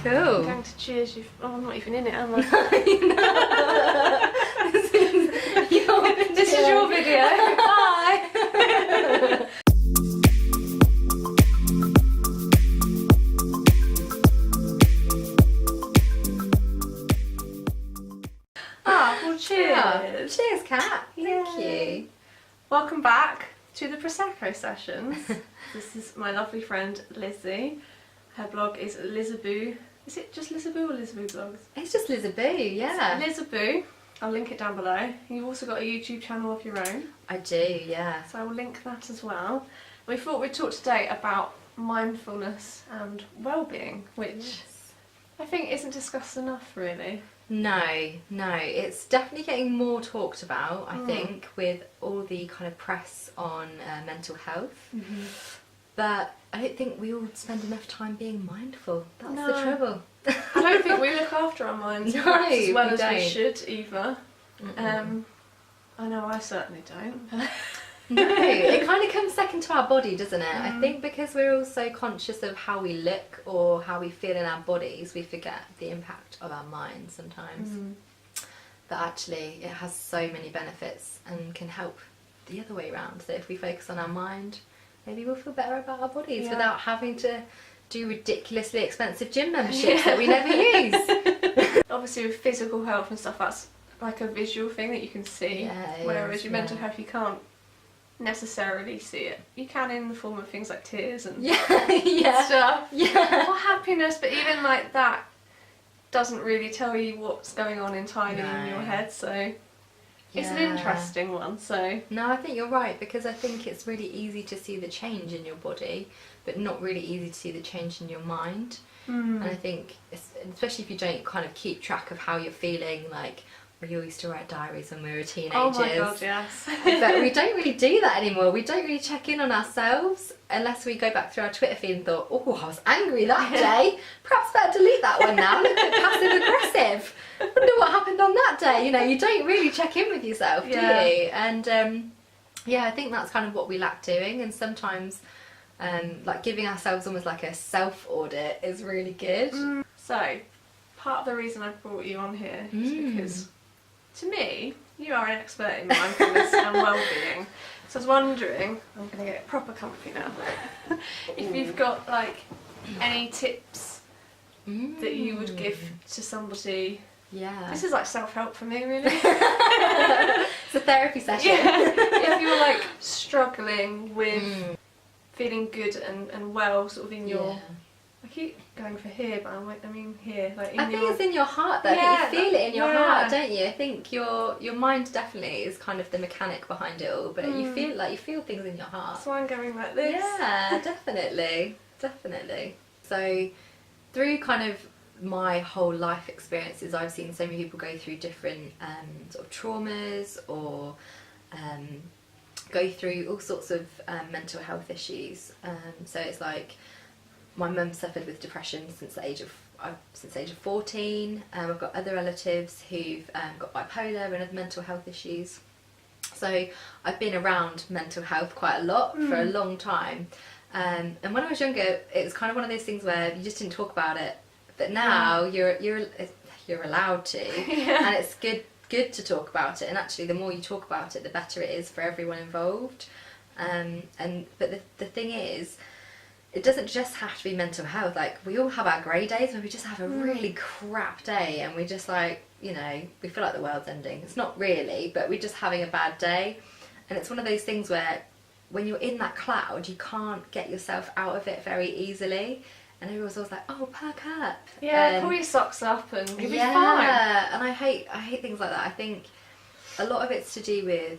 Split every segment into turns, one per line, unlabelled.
Cool.
I'm going to cheers you. Oh, I'm not even in it, am I? This is your video. Bye. Well, cheers.
Oh, cheers, Kat. Thank you.
Welcome back to the Prosecco sessions. This is my lovely friend Lizzie. Her blog is Lizzie. Is it just Lizzie or Lizzie Blogs?
It's just Lizzie, yeah.
Lizzie. I'll link it down below. You've also got a YouTube channel of your own.
I do, yeah.
So I will link that as well. We thought we'd talk today about mindfulness and well-being, which I think isn't discussed enough, really.
No, it's definitely getting more talked about, I think, with all the kind of press on mental health. But I don't think we all spend enough time being mindful. That's the trouble.
I don't think we look after our minds as well as we should either. I know I certainly don't.
No, it kind of comes second to our body, doesn't it? I think because we're all so conscious of how we look or how we feel in our bodies, we forget the impact of our minds sometimes. But actually it has so many benefits and can help the other way around. So if we focus on our mind, maybe we'll feel better about our bodies without having to do ridiculously expensive gym memberships that we never use. Obviously
with physical health and stuff, that's like a visual thing that you can see, whereas your mental health, you can't necessarily see it. You can in the form of things like tears and stuff, or happiness, but even like that doesn't really tell you what's going on entirely in your head, so it's an interesting one. So
no, I think you're right, because I think it's really easy to see the change in your body but not really easy to see the change in your mind. And I think especially if you don't kind of keep track of how you're feeling, like we all used to write diaries when we were teenagers.
Oh my god, yes.
But we don't really do that anymore. We don't really check in on ourselves unless we go back through our Twitter feed and thought, oh, I was angry that day. Perhaps better delete that one now. Look at passive aggressive. Wonder what happened on that day. You know, you don't really check in with yourself, do you? And I think that's kind of what we lack doing. And sometimes like giving ourselves almost like a self-audit is really good.
So part of the reason I brought you on here is because to me, you are an expert in mindfulness and well-being. So I was wondering, I'm going to get proper comfy now, if you've got like any tips that you would give to somebody. This is like self-help for me, really.
It's a therapy session.
If you're like struggling with feeling good and well sort of in your... I keep going for here, but I mean here. Like
I think it's in your heart though. I think you feel it in your heart, don't you? I think your mind definitely is kind of the mechanic behind it all, but you feel things in your heart.
So I'm going like this.
Yeah, definitely. So through kind of my whole life experiences, I've seen so many people go through different sort of traumas or go through all sorts of mental health issues. So it's like my mum suffered with depression since the age of 14. I've got other relatives who've got bipolar and other mental health issues. So I've been around mental health quite a lot for a long time. And when I was younger, it was kind of one of those things where you just didn't talk about it. But now you're allowed to, and it's good to talk about it. And actually, the more you talk about it, the better it is for everyone involved. But the thing is, it doesn't just have to be mental health. Like, we all have our grey days where we just have a really crap day and we just like, you know, we feel like the world's ending. It's not really, but we're just having a bad day. And it's one of those things where when you're in that cloud, you can't get yourself out of it very easily. And everyone's always like, oh, perk up.
Yeah, pull your socks up and you'll be fine.
And I hate things like that. I think a lot of it's to do with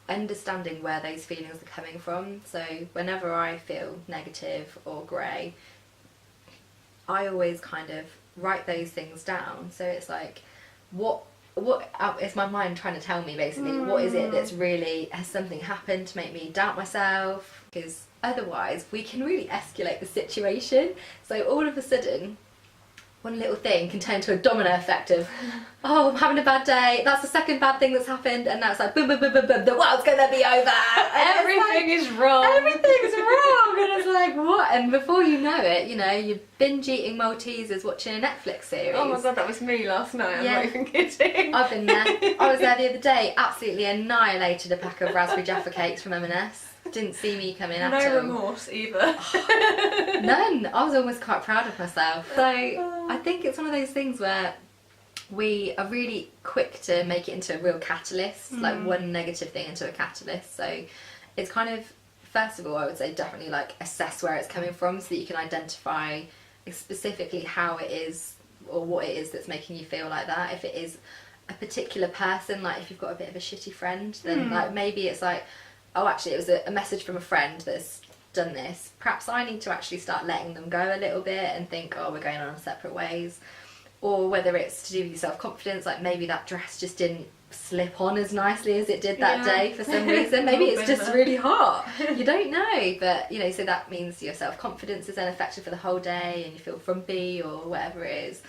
understanding where those feelings are coming from. So whenever I feel negative or grey, I always kind of write those things down. So it's like, what is my mind trying to tell me, basically? What is it that's really, has something happened to make me doubt myself? Because otherwise we can really escalate the situation. So all of a sudden one little thing can turn into a domino effect of, oh, I'm having a bad day, that's the second bad thing that's happened, and now it's like boom, boom, boom, boom, boom, the world's gonna be over.
Everything is wrong.
Everything's wrong, and it's like, what? And before you know it, you know, you're binge eating Maltesers watching a Netflix series.
Oh my god, that was me last night. I'm not even kidding.
I've been there. I was there the other day, absolutely annihilated a pack of raspberry Jaffa cakes from M&S. Didn't see me coming at all.
No remorse either.
None. I was almost quite proud of myself. So I think it's one of those things where we are really quick to make it into a real catalyst, like one negative thing into a catalyst. So it's kind of, first of all, I would say definitely like assess where it's coming from so that you can identify specifically how it is or what it is that's making you feel like that. If it is a particular person, like if you've got a bit of a shitty friend, then like maybe it's like, oh, actually it was a message from a friend that's done this. Perhaps I need to actually start letting them go a little bit and think, oh, we're going on separate ways. Or whether it's to do with your self-confidence, like maybe that dress just didn't slip on as nicely as it did that day for some reason. Maybe it's just really hot. You don't know. But, you know, so that means your self-confidence is then affected for the whole day and you feel frumpy or whatever it is.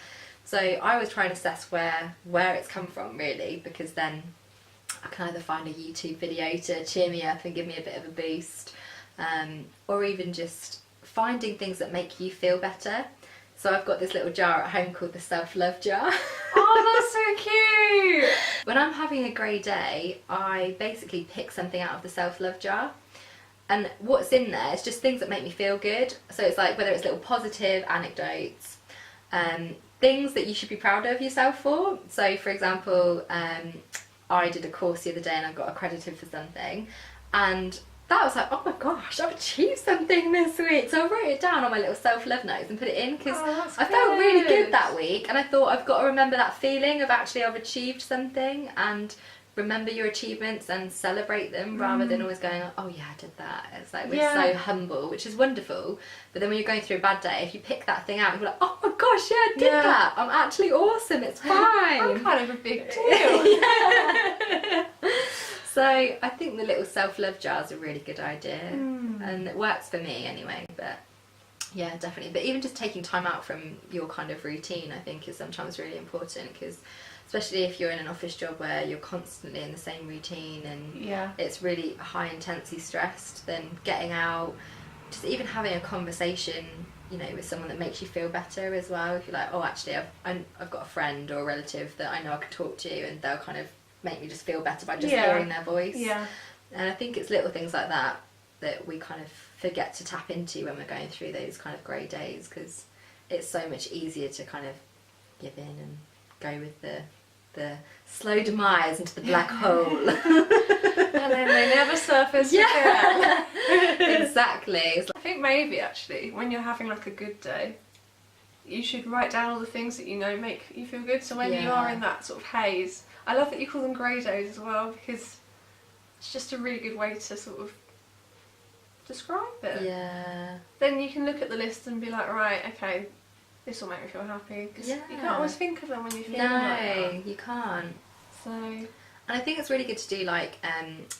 So I always try and assess where it's come from, really, because then I can either find a YouTube video to cheer me up and give me a bit of a boost, or even just finding things that make you feel better. So I've got this little jar at home called the self-love jar.
Oh, that's so cute!
When I'm having a grey day, I basically pick something out of the self-love jar. And what's in there is just things that make me feel good. So it's like whether it's little positive anecdotes, things that you should be proud of yourself for. So for example, I did a course the other day and I got accredited for something, and that was like, oh my gosh, I've achieved something this week. So I wrote it down on my little self-love notes and put it in because I felt really good that week, and I thought I've got to remember that feeling of actually I've achieved something, and remember your achievements and celebrate them rather than always going, oh yeah, I did that. It's like we're so humble, which is wonderful, but then when you're going through a bad day, if you pick that thing out and you're like, oh my gosh, yeah, I did that, I'm actually awesome, it's fine.
I'm kind of a big deal.
So I think the little self-love jar is a really good idea, and it works for me anyway. But yeah, definitely. But even just taking time out from your kind of routine, I think, is sometimes really important, because especially if you're in an office job where you're constantly in the same routine and it's really high intensity stressed, then getting out, just even having a conversation, you know, with someone that makes you feel better as well. If you're like, oh, actually I've got a friend or a relative that I know I can talk to, and they'll kind of make me just feel better by just hearing their voice. And I think it's little things like that that we kind of forget to tap into when we're going through those kind of grey days, because it's so much easier to kind of give in and go with the slow demise into the black hole.
And then they never surface again.
Exactly.
I think maybe actually when you're having like a good day, you should write down all the things that you know make you feel good, so when you are in that sort of haze. I love that you call them grey days as well, because it's just a really good way to sort of describe it.
Yeah.
Then you can look at the list and be like, right, okay, this will make me feel happy. Because you can't always think of them when you're feeling like that.
No, you can't.
So,
and I think it's really good to do like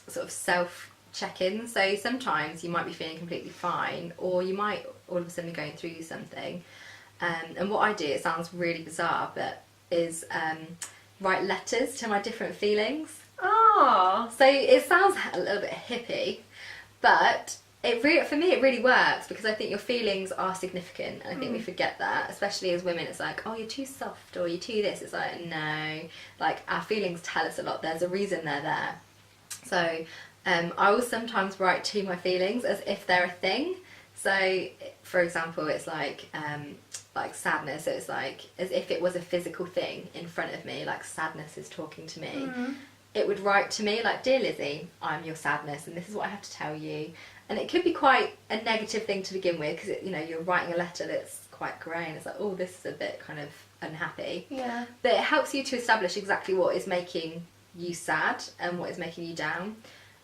sort of self check-ins. So sometimes you might be feeling completely fine, or you might all of a sudden be going through something. And what I do, it sounds really bizarre, but is write letters to my different feelings.
Oh.
So it sounds a little bit hippie, but for me it really works, because I think your feelings are significant, and I think we forget that, especially as women. It's like, oh, you're too soft, or you're too this. It's like, no, like our feelings tell us a lot. There's a reason they're there. So I will sometimes write to my feelings as if they're a thing. So for example, it's like sadness, so it's like as if it was a physical thing in front of me, like sadness is talking to me. It would write to me like, dear Lizzie, I'm your sadness and this is what I have to tell you. And it could be quite a negative thing to begin with, because you know, you're writing a letter that's quite grey and it's like, oh, this is a bit kind of unhappy. But it helps you to establish exactly what is making you sad and what is making you down.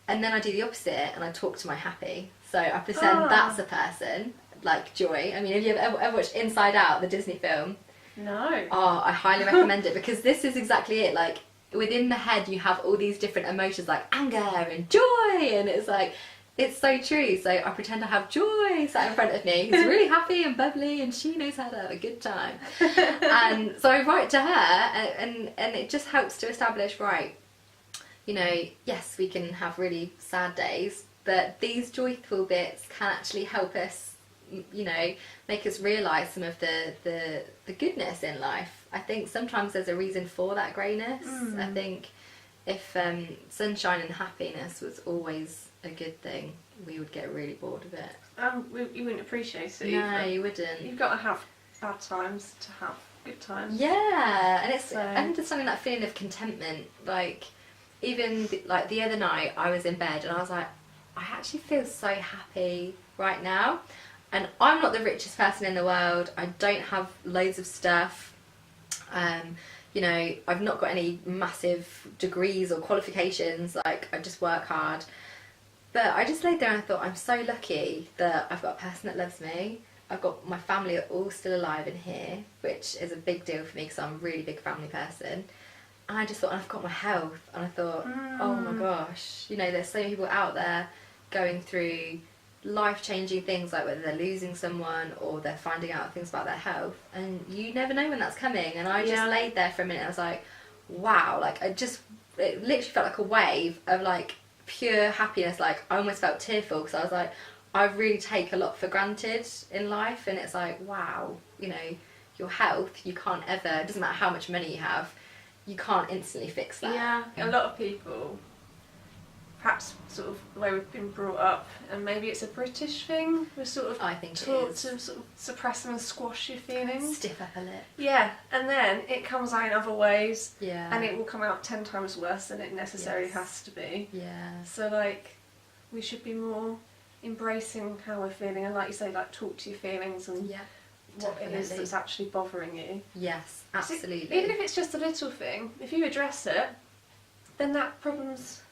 And then I do the opposite and I talk to my happy. So I pretend that's a person, like Joy. I mean, have you ever watched Inside Out, the Disney film?
No.
Oh, I highly recommend it, because this is exactly it. Like, within the head you have all these different emotions like anger and joy, and it's like It's so true. So I pretend I have Joy sat in front of me, who's really happy and bubbly, and she knows how to have a good time. And so I write to her, and it just helps to establish, right, you know, yes, we can have really sad days, but these joyful bits can actually help us, you know, make us realise some of the goodness in life. I think sometimes there's a reason for that greyness. I think if sunshine and happiness was always a good thing, we would get really bored of it.
You wouldn't appreciate it.
No, you wouldn't.
You've got to have bad times to have good times.
Yeah, and it's understanding that feeling of contentment. Like, even like the other night, I was in bed and I was like, I actually feel so happy right now. And I'm not the richest person in the world. I don't have loads of stuff. You know, I've not got any massive degrees or qualifications. Like, I just work hard. But I just laid there and I thought, I'm so lucky that I've got a person that loves me. I've got my family are all still alive in here, which is a big deal for me because I'm a really big family person. And I just thought, and I've got my health. And I thought, oh my gosh, you know, there's so many people out there going through life-changing things, like whether they're losing someone or they're finding out things about their health, and you never know when that's coming. And I just laid there for a minute and I was like, wow, like it literally felt like a wave of like pure happiness. Like I almost felt tearful because I was like, I really take a lot for granted in life, and it's like, wow, you know, your health, you can't ever, it doesn't matter how much money you have, you can't instantly fix that.
Yeah, a lot of people, perhaps sort of the way we've been brought up, and maybe it's a British thing, we're sort of
I think
taught to sort of suppress them and squash your feelings.
Stiff upper lip.
Yeah, and then it comes out in other ways,
Yeah.
and it will come out 10 times worse than it necessarily has to be.
Yeah.
So like, we should be more embracing how we're feeling, and like you say, like talk to your feelings and what it is that's actually bothering you.
Yes, absolutely.
So even if it's just a little thing, if you address it, then that problem's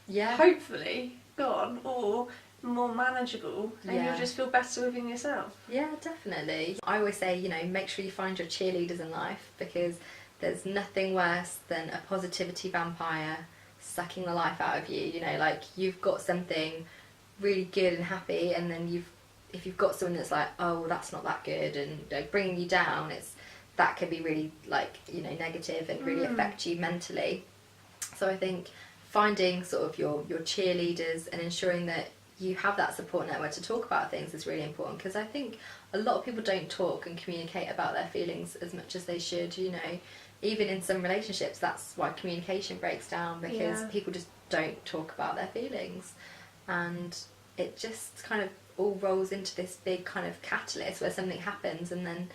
hopefully gone or more manageable, and you'll just feel better within yourself.
Yeah, definitely. I always say, you know, make sure you find your cheerleaders in life, because there's nothing worse than a positivity vampire sucking the life out of you. You know, like you've got something really good and happy, and then if you've got someone that's like, oh, well, that's not that good, and you know, bringing you down, that could be really like, you know, negative and really affect you mentally. So I think finding sort of your cheerleaders and ensuring that you have that support network to talk about things is really important, because I think a lot of people don't talk and communicate about their feelings as much as they should. You know, even in some relationships, that's why communication breaks down, because people just don't talk about their feelings, and it just kind of all rolls into this big kind of catalyst where something happens, and then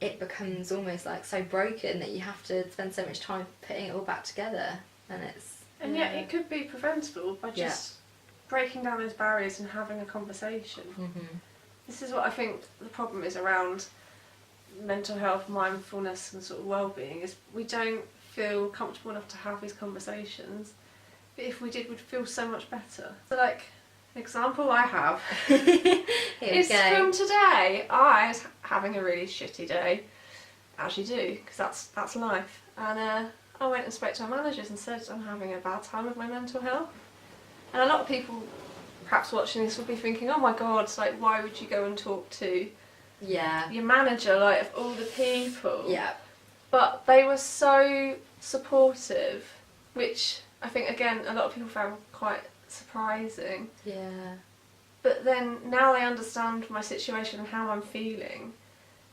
it becomes almost like so broken that you have to spend so much time putting it all back together. And
yet it could be preventable by just breaking down those barriers and having a conversation. This is what I think the problem is around mental health, mindfulness and sort of well-being, is we don't feel comfortable enough to have these conversations, but if we did, we'd feel so much better. So like, an example I have is from today. I was having a really shitty day, as you do, because that's life, and I went and spoke to our managers and said I'm having a bad time with my mental health. And a lot of people perhaps watching this will be thinking, oh my god, like why would you go and talk to your manager, like of all the people?
Yeah.
But they were so supportive, which I think again a lot of people found quite surprising.
Yeah.
But then now they understand my situation and how I'm feeling,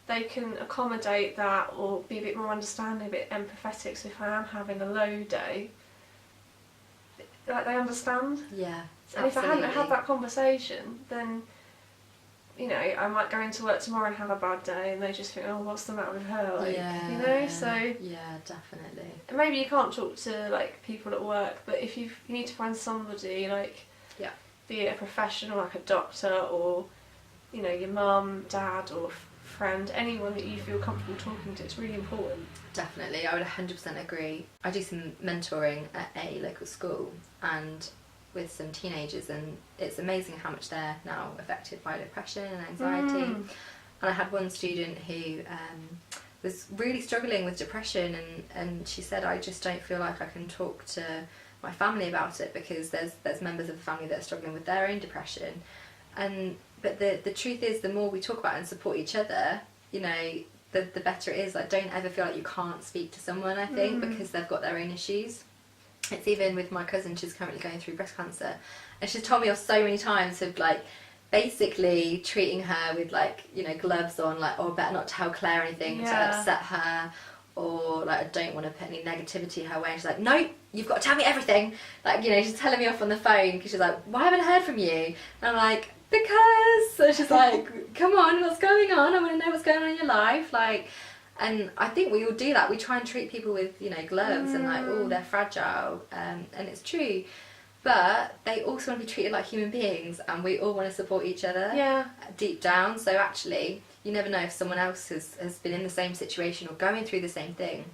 they can accommodate that or be a bit more understanding, a bit empathetic. So if I am having a low day, like they understand.
Yeah.
And if I hadn't had that conversation, then, you know, I might go into work tomorrow and have a bad day, and they just think, oh, what's the matter with her? Like, you know, so
yeah, definitely.
Maybe you can't talk to like people at work, but if you need to find somebody, like, be it a professional like a doctor, or you know, your mum, dad, or friend, anyone that you feel comfortable talking to, it's really important.
Definitely, I would 100% agree. I do some mentoring at a local school and with some teenagers, and it's amazing how much they're now affected by depression and anxiety. And I had one student who was really struggling with depression, and she said, I just don't feel like I can talk to my family about it, because there's members of the family that are struggling with their own depression. But the truth is, the more we talk about and support each other, you know, the better it is. Like, don't ever feel like you can't speak to someone, I think, because they've got their own issues. It's even with my cousin, she's currently going through breast cancer, and she's told me off so many times of like basically treating her with like, you know, gloves on, like, oh, I better not tell Claire anything to upset her, or like, I don't want to put any negativity her way. And she's like, no, you've got to tell me everything. Like, you know, she's telling me off on the phone because she's like, why haven't I heard from you? And I'm like, because. So she's like, come on, what's going on? I want to know what's going on in your life. Like, and I think we all do that. We try and treat people with, you know, gloves and like, oh, they're fragile, and it's true. But they also want to be treated like human beings, and we all want to support each other deep down. So actually, you never know if someone else has been in the same situation or going through the same thing.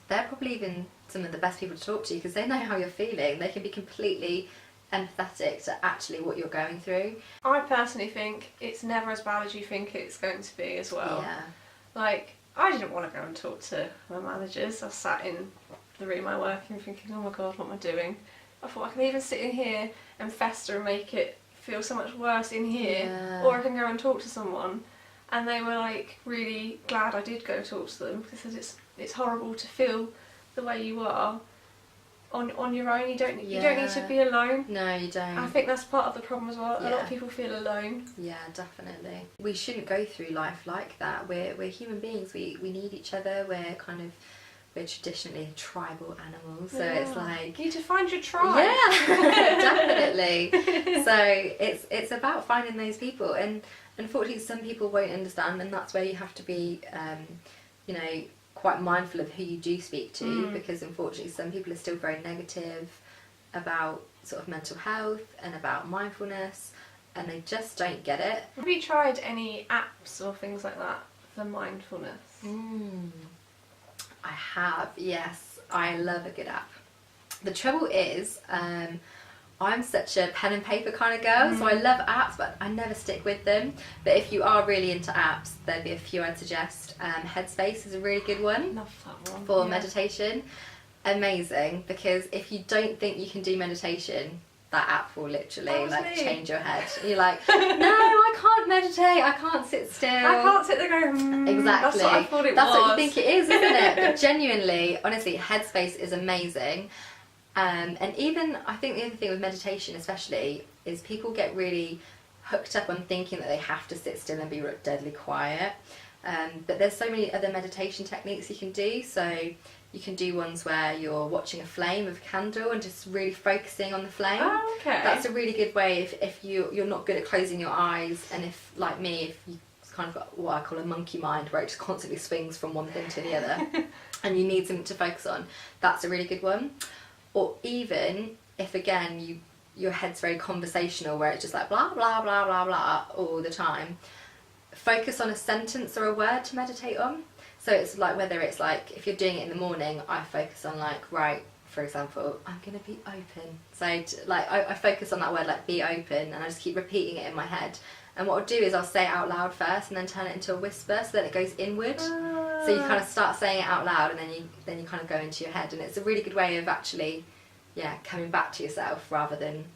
They're probably even some of the best people to talk to, because they know how you're feeling. They can be completely empathetic to actually what you're going through.
I personally think it's never as bad as you think it's going to be as well.
Yeah.
Like, I didn't want to go and talk to my managers. I sat in the room I work in thinking, oh my god, what am I doing? I thought, I can even sit in here and fester and make it feel so much worse in here, or I can go and talk to someone. And they were like really glad I did go talk to them, because it's horrible to feel the way you are on your own. You don't need to be alone.
No, you don't.
I think that's part of the problem as well. A lot of people feel alone.
Yeah, definitely. We shouldn't go through life like that. We're human beings. We need each other. We're traditionally tribal animals, so it's like
you need to find your tribe.
Yeah, definitely. So it's about finding those people, and unfortunately some people won't understand, and that's where you have to be, you know, quite mindful of who you do speak to, because unfortunately some people are still very negative about sort of mental health and about mindfulness, and they just don't get it.
Have you tried any apps or things like that for mindfulness?
I have, yes. I love a good app. The trouble is, I'm such a pen and paper kind of girl, so I love apps, but I never stick with them. But if you are really into apps, there'd be a few I'd suggest. Headspace is a really good one.
Love that one.
For meditation. Amazing, because if you don't think you can do meditation, that app will literally like change your head. You're like, no, I can't meditate, I can't sit still. I
can't sit there going,
exactly.
That's what I thought it was.
That's what you think it is, isn't it? But genuinely, honestly, Headspace is amazing. And even, I think the other thing with meditation especially is people get really hooked up on thinking that they have to sit still and be deadly quiet. But there's so many other meditation techniques you can do. So you can do ones where you're watching a flame of a candle and just really focusing on the flame.
Oh, okay.
That's a really good way if you're not good at closing your eyes, and if, like me, if you kind of got what I call a monkey mind, where it just constantly swings from one thing to the other, and you need something to focus on, that's a really good one. Or even if, again, your head's very conversational, where it's just like blah, blah, blah, blah, blah all the time, focus on a sentence or a word to meditate on. So it's like, whether it's like, if you're doing it in the morning, I focus on like, right, for example, I'm going to be open. So I focus on that word, like be open, and I just keep repeating it in my head. And what I'll do is I'll say it out loud first and then turn it into a whisper, so that it goes inward. So you kind of start saying it out loud, and then you kind of go into your head. And it's a really good way of actually, coming back to yourself rather than...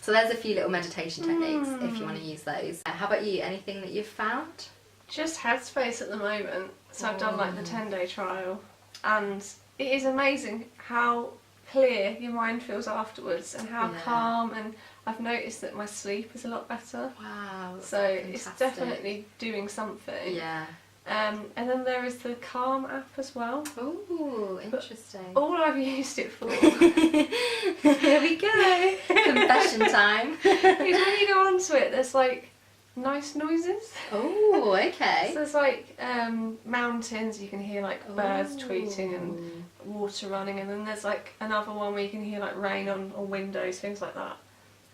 So there's a few little meditation techniques if you want to use those. How about you? Anything that you've found?
Just Headspace at the moment. So I've done like the 10-day trial, and it is amazing how clear your mind feels afterwards, and how calm, and I've noticed that my sleep is a lot better.
Wow.
So fantastic. It's definitely doing something.
Yeah.
And then there is the Calm app as well.
Ooh, interesting.
But all I've used it for...
Here we go. Confession time.
Is when you go onto it, there's like nice noises.
Oh, okay.
So there's like mountains, you can hear like birds tweeting and water running, and then there's like another one where you can hear like rain on windows, things like that.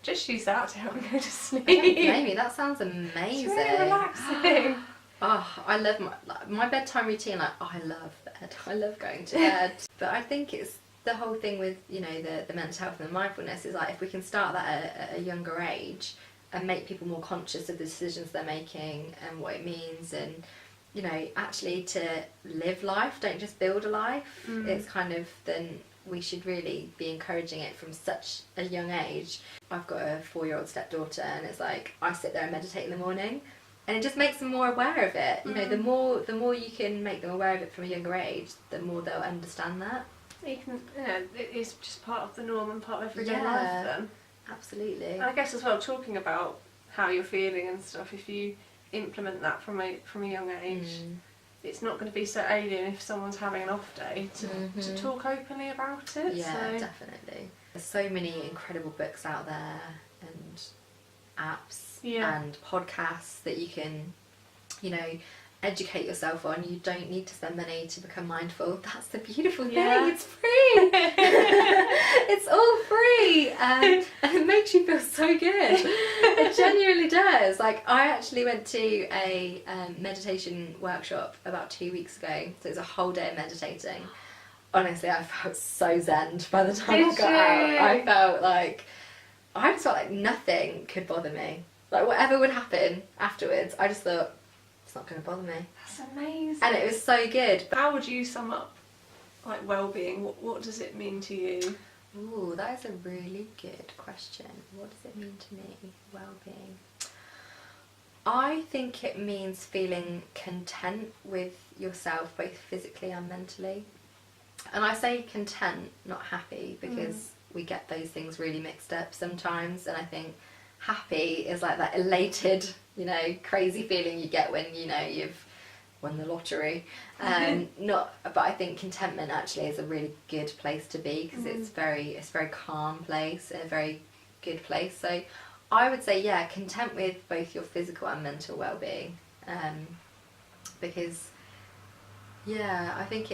Just use that to help me go to sleep.
Maybe that sounds amazing.
It's really relaxing.
Oh, I love my bedtime routine. Like, I love bed. I love going to bed. But I think it's the whole thing with, you know, the mental health and the mindfulness is like, if we can start that at a younger age and make people more conscious of the decisions they're making and what it means, and, you know, actually to live life, don't just build a life. It's kind of then we should really be encouraging it from such a young age. I've got a 4-year-old stepdaughter, and it's like I sit there and meditate in the morning, and it just makes them more aware of it. You know, the more you can make them aware of it from a younger age, the more they'll understand that.
It is just part of the norm and part of everyday life then.
Absolutely.
And I guess as well, talking about how you're feeling and stuff, if you implement that from a young age, it's not going to be so alien if someone's having an off day to talk openly about it.
Yeah, definitely. There's so many incredible books out there and apps and podcasts that you can, you know, educate yourself on. You don't need to spend money to become mindful. That's the beautiful thing. It's free. It's all free, and it makes you feel so good. It genuinely does. Like, I actually went to a meditation workshop about 2 weeks ago, so it was a whole day of meditating. Honestly, I felt so zen by the time I got out. I just felt like nothing could bother me. Like, whatever would happen afterwards, I just thought, it's not going to bother me.
That's amazing.
And it was so good.
How would you sum up, like, well-being? What does it mean to you?
Ooh, that is a really good question. What does it mean to me, well-being? I think it means feeling content with yourself, both physically and mentally. And I say content, not happy, because we get those things really mixed up sometimes. And I think happy is like that elated, you know, crazy feeling you get when, you know, you've won the lottery. But I think contentment actually is a really good place to be, because it's a very calm place and a very good place. So I would say, content with both your physical and mental well-being, because I think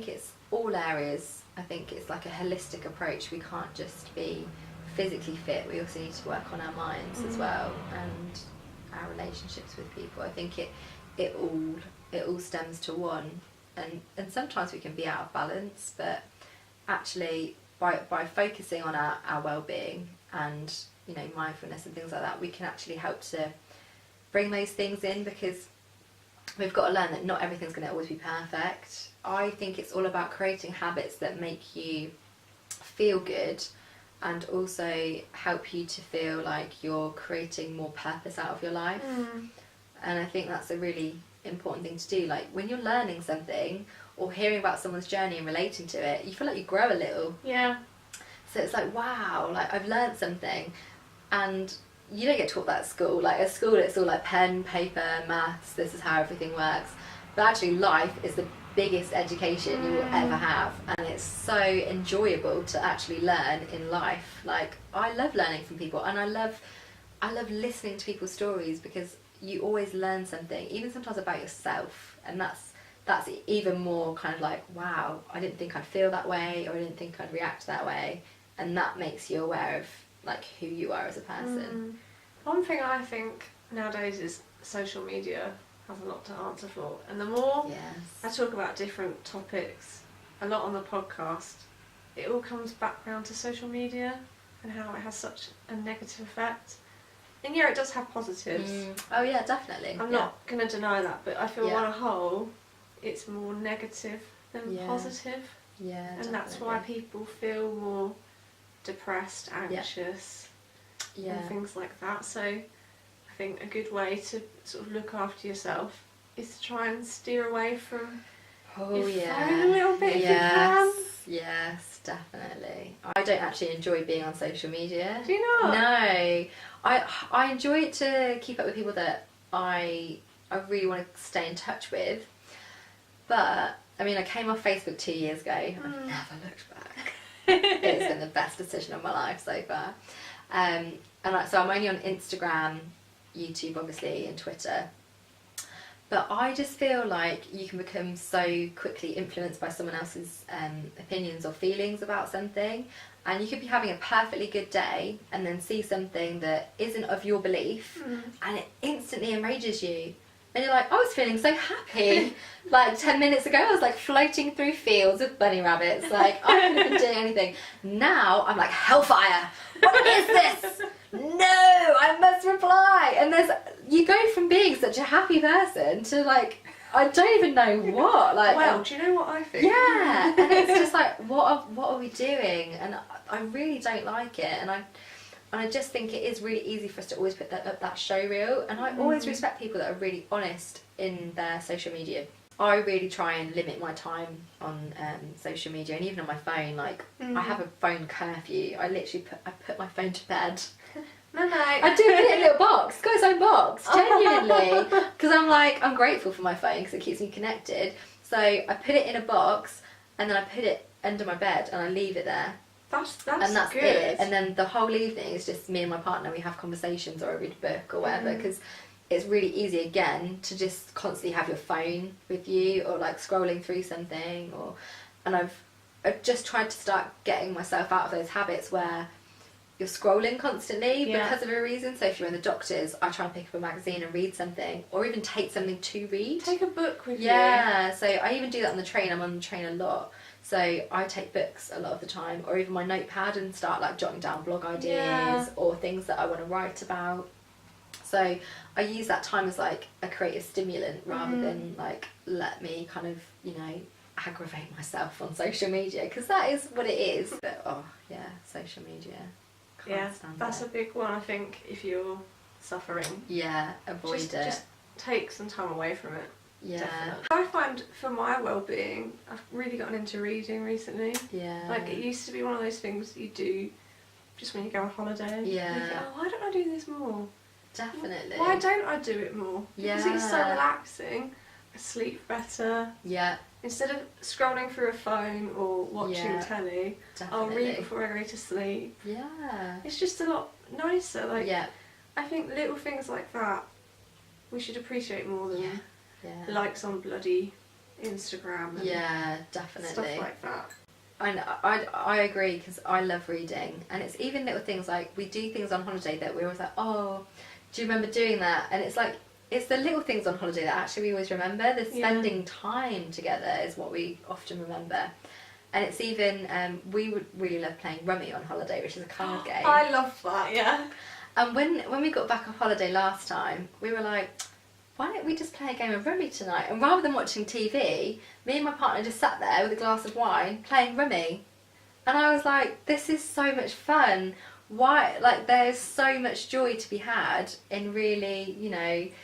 it's all areas. I think it's like a holistic approach. We can't just be physically fit, we also need to work on our minds as well, and our relationships with people. I think it all stems to one, and sometimes we can be out of balance, but actually by focusing on our well-being and, you know, mindfulness and things like that, we can actually help to bring those things in, because we've got to learn that not everything's going to always be perfect. I think it's all about creating habits that make you feel good and also help you to feel like you're creating more purpose out of your life. And I think that's a really important thing to do. Like, when you're learning something or hearing about someone's journey and relating to it, you feel like you grow a little. So it's like, wow, like, I've learned something. And you don't get taught that at school. Like, at school it's all like pen, paper, maths, this is how everything works. But actually life is the biggest education you will ever have, and it's so enjoyable to actually learn in life. Like, I love learning from people, and I love listening to people's stories, because you always learn something, even sometimes about yourself, and that's even more kind of like, wow, I didn't think I'd feel that way, or I didn't think I'd react that way, and that makes you aware of like who you are as a person.
One thing I think nowadays is social media has a lot to answer for, and the more I talk about different topics a lot on the podcast, it all comes back round to social media and how it has such a negative effect. And it does have positives.
Oh yeah, definitely.
I'm not going to deny that, but I feel on a whole it's more negative than positive. And
definitely.
that's why people feel more depressed, anxious and things like that. So I think a good way to sort of look after yourself is to try and steer away from your phone a little bit if you can.
Yes, definitely. I don't actually enjoy being on social media.
Do you not?
No. I enjoy it to keep up with people that I really want to stay in touch with. But, I mean, I came off Facebook 2 years ago. I've never looked back. It's been the best decision of my life so far. So I'm only on Instagram, YouTube obviously, and Twitter. But I just feel like you can become so quickly influenced by someone else's opinions or feelings about something. And you could be having a perfectly good day and then see something that isn't of your belief, and it instantly enrages you. And you're like, I was feeling so happy. Like 10 minutes ago, I was like floating through fields with bunny rabbits. Like, I couldn't have been doing anything. Now I'm like, hellfire! What is this? No, I must reply. And you go from being such a happy person to like I don't even know what. Like,
well, do you know what I think?
Yeah, and it's just like, what are we doing? And I really don't like it, and I just think it is really easy for us to always put that show reel. And I always respect people that are really honest in their social media. I really try and limit my time on social media, and even on my phone. Like, I have a phone curfew. I literally put my phone to bed.
No.
I do put it in a little box. It's got its own box, genuinely. Because I'm grateful for my phone because it keeps me connected. So I put it in a box, and then I put it under my bed, and I leave it there.
That's
good.
It.
And then the whole evening is just me and my partner. We have conversations, or I read a book or whatever. Because it's really easy again to just constantly have your phone with you, or like scrolling through something. And I've just tried to start getting myself out of those habits where you're scrolling constantly because of a reason. So if you're in the doctor's, I try and pick up a magazine and read something, or even take something to read.
Take a book with you.
Yeah, so I even do that on the train. I'm on the train a lot. So I take books a lot of the time, or even my notepad, and start like jotting down blog ideas or things that I want to write about. So I use that time as like a creative stimulant rather than like let me kind of, aggravate myself on social media, because that is what it is. But social media.
That's a big one, I think, if you're suffering.
Yeah, avoid it.
Just take some time away from it.
Yeah.
Definitely. I find for my well-being, I've really gotten into reading recently.
Yeah.
Like, it used to be one of those things you do just when you go on holiday.
Yeah.
You think, why don't I do this more?
Definitely.
Why don't I do it more?
Yeah.
Because it's so relaxing. I sleep better.
Yeah.
Instead of scrolling through a phone or watching telly,
Definitely.
I'll read before I go to sleep.
Yeah.
It's just a lot nicer. Like,
yeah.
I think little things like that we should appreciate more than likes on bloody Instagram and
definitely.
stuff like that.
I agree, because I love reading, and it's even little things like we do things on holiday that we're always like, oh, do you remember doing that? And it's like, it's the little things on holiday that actually we always remember. The spending time together is what we often remember. And it's even, we would really love playing Rummy on holiday, which is a card game.
I love that, yeah.
And when we got back off holiday last time, we were like, why don't we just play a game of Rummy tonight? And rather than watching TV, me and my partner just sat there with a glass of wine playing Rummy. And I was like, this is so much fun. Why? Like, there's so much joy to be had in really,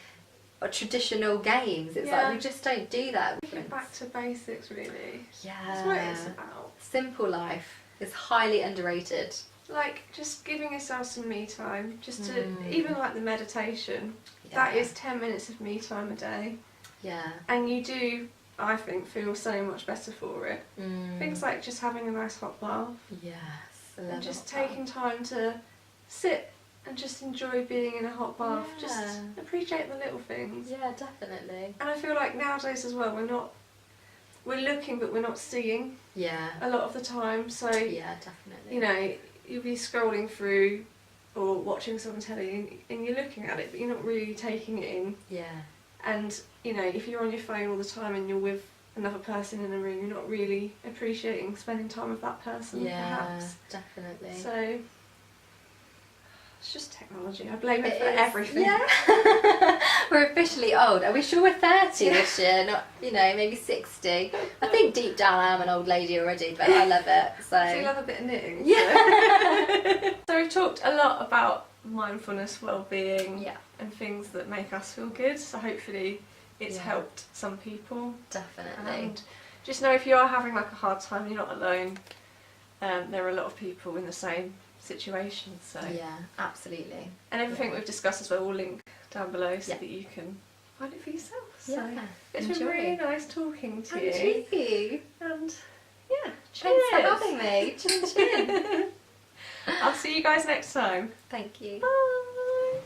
traditional games. It's like we just don't do that.
Get back to basics, really.
Yeah.
That's what it's about.
Simple life is highly underrated.
Like, just giving yourself some me time, just to, even like the meditation, that is 10 minutes of me time a day.
Yeah.
And you do, I think, feel so much better for it. Things like just having a nice hot bath.
Yes.
And just taking time to sit and just enjoy being in a hot bath.
Yeah.
Just appreciate the little things.
Yeah, definitely.
And I feel like nowadays as well, we're looking but we're not seeing.
Yeah.
A lot of the time. So
yeah, definitely.
You'll be scrolling through or watching some telly and you're looking at it but you're not really taking it in.
Yeah.
And if you're on your phone all the time and you're with another person in a room, you're not really appreciating spending time with that person, perhaps.
Definitely.
So it's just technology. I blame it for everything.
Yeah. We're officially old. Are we sure we're 30 this year? Not, maybe 60. I think deep down I am an old lady already, but I love it. So
I do love a bit of knitting.
Yeah.
So we've talked a lot about mindfulness, well-being, and things that make us feel good. So hopefully it's helped some people.
Definitely.
And just know if you are having like a hard time, you're not alone. There are a lot of people in the same situation. So
yeah, absolutely.
And everything we've discussed as well will link down below so that you can find it for yourself. So it's been really nice talking to you.
And you.
And
Thanks for having me. Chin chin.
I'll see you guys next time.
Thank you.
Bye.